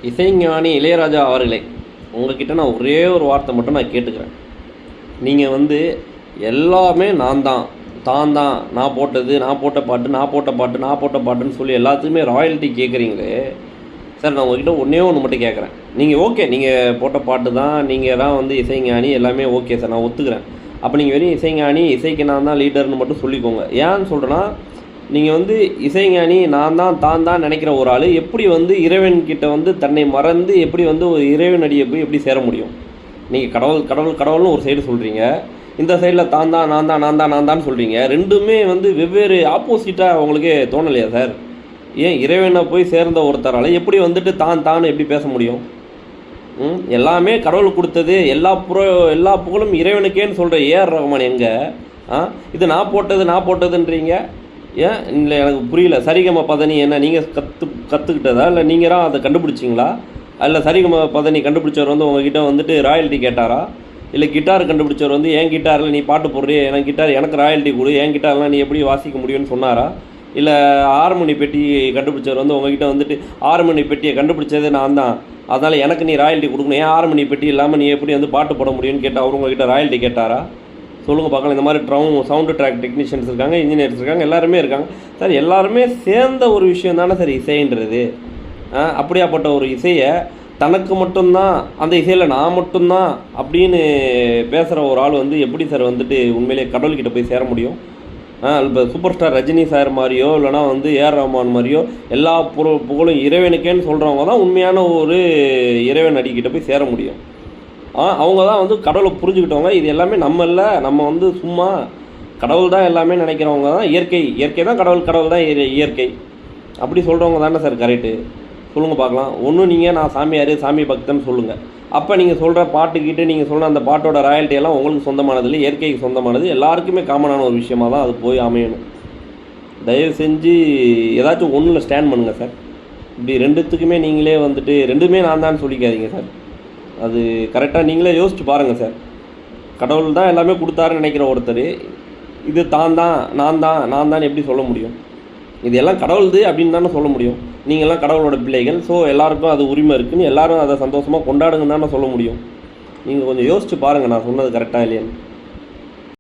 இசைஞானி இளையராஜா அவர்களே, உங்ககிட்ட நான் ஒரே ஒரு வார்த்தை மட்டும் நான் கேட்டுக்கிறேன். நீங்கள் எல்லாமே நான் தான், நான் போட்டது, நான் போட்ட பாட்டுன்னு சொல்லி எல்லாத்துக்குமே ராயல்ட்டி கேட்குறீங்களே சார். நான் உங்ககிட்ட ஒன்றே ஒன்று மட்டும் கேட்குறேன். நீங்கள் ஓகே, நீங்கள் போட்ட பாட்டு தான், நீங்கள் தான் இசைஞானி, எல்லாமே ஓகே சார், நான் ஒத்துக்கிறேன். அப்போ நீங்கள் வெறும் இசைஞானி, இசைக்கு நான் தான் லீடர்னு மட்டும் சொல்லிக்கோங்க. ஏன்னு சொல்கிறேன்னா, நீங்கள் இசைஞானி நான் தான் நினைக்கிற ஒரு ஆள் எப்படி இறைவன்கிட்ட தன்னை மறந்து எப்படி ஒரு இறைவன் அடியை போய் எப்படி சேர முடியும்? நீங்கள் கடவுள்னு ஒரு சைடு சொல்கிறீங்க, இந்த சைடில் நான் தான் சொல்கிறீங்க. ரெண்டுமே வெவ்வேறு ஆப்போசிட்டாக உங்களுக்கு தோணலையா சார்? ஏன் இறைவனை போய் சேர்ந்த ஒருத்தரால் எப்படி தான் எப்படி பேச முடியும்? எல்லாமே கடவுள் கொடுத்தது, எல்லா புகழும் இறைவனுக்கேன்னு சொல்கிற ஏஆர் ரஹ்மான் எங்கே? இது நான் போட்டதுன்றீங்க. ஏன் இல்லை, எனக்கு புரியல. சரிகம பதனி என்ன நீங்கள் கற்றுக்கிட்டதா, இல்லை நீங்கள் தான் அதை கண்டுபிடிச்சிங்களா? இல்லை சரிகம பதனி கண்டுபிடிச்சவர் உங்ககிட்ட ராயல்ட்டி கேட்டாரா? இல்லை கிட்டார் கண்டுபிடிச்சவர் என் கிட்டாரில் நீ பாட்டு போடுறிய, எனக்கு கிட்டார் எனக்கு ராயல்ட்டி கொடு, என் கிட்டார்லாம் நீ எப்படி வாசிக்க முடியும்னு சொன்னாரா? இல்லை ஆறுமணி பெட்டி கண்டுபிடிச்சவர் உங்ககிட்ட ஆறுமணி பெட்டியை கண்டுபிடிச்சது நான் தான், அதனால் எனக்கு நீ ராயல்ட்டி கொடுக்கணும், ஏன் ஆறுமணி பெட்டி இல்லாமல் நீ எப்படி பாட்டு போட முடியும்னு கேட்டால் அவர் உங்ககிட்ட ராயல்ட்டி கேட்டாரா? சொல்லுங்கள் பார்க்கலாம். இந்த மாதிரி சவுண்டு ட்ராக் டெக்னீஷியன்ஸ் இருக்காங்க, இன்ஜினியர்ஸ் இருக்காங்க, எல்லாருமே இருக்காங்க சார். எல்லாருமே சேர்ந்த ஒரு விஷயம் தானே சார் இசைன்றது. அப்படியாப்பட்ட ஒரு இசையை தனக்கு மட்டும்தான், அந்த இசையில் நான் மட்டும்தான் அப்படின்னு பேசுகிற ஒரு ஆள் எப்படி சார் உண்மையிலே கடவுள்கிட்ட போய் சேர முடியும்? இப்போ சூப்பர் ஸ்டார் ரஜினி சார் மாதிரியோ இல்லைனா ஏஆர் ரஹ்மான் மாதிரியோ எல்லா புகழும் இறைவனுக்கேன்னு சொல்கிறவங்க தான் உண்மையான ஒரு இறைவன் அடிக்கிட்ட போய் சேர முடியும். அவங்க தான் கடவுளை புரிஞ்சுக்கிட்டவங்க. இது எல்லாமே நம்ம இல்லை, நம்ம சும்மா கடவுள் தான் எல்லாமே நினைக்கிறவங்க தான். இயற்கை தான் கடவுள் தான் இயற்கை அப்படி சொல்கிறவங்க தானே சார் கரெக்டு? சொல்லுங்கள் பார்க்கலாம். ஒன்றும் நீங்கள் நான் சாமியார், சாமி பக்தன்னு சொல்லுங்கள். அப்போ நீங்கள் சொல்கிற பாட்டுக்கிட்டு நீங்கள் சொல்கிற அந்த பாட்டோட ராயல்ட்டி எல்லாம் உங்களுக்கு சொந்தமானது இல்லை, இயற்கைக்கு சொந்தமானது, எல்லாருக்குமே காமனான ஒரு விஷயமாக தான் அது போய் அமையணும். தயவு செஞ்சு ஏதாச்சும் ஒன்றில் ஸ்டாண்ட் பண்ணுங்கள் சார். இப்படி ரெண்டுத்துக்குமே நீங்களே ரெண்டுமே நான் தான் சொல்லிக்காதீங்க சார். அது கரெக்டாக நீங்களே யோசிச்சு பாருங்கள் சார். கடவுள் தான் எல்லாமே கொடுத்தாருன்னு நினைக்கிற ஒருத்தர் இது நான் தான் எப்படி சொல்ல முடியும்? இது எல்லாம் கடவுள்து அப்படின்னு தானே சொல்ல முடியும். நீங்கள்லாம் கடவுளோட பிள்ளைகள், ஸோ எல்லாருக்கும் அது உரிமை இருக்குதுன்னு எல்லாரும் அதை சந்தோஷமாக கொண்டாடுங்கன்னு தானே சொல்ல முடியும். நீங்கள் கொஞ்சம் யோசிச்சு பாருங்கள் நான் சொன்னது கரெக்டாக இல்லையான்னு.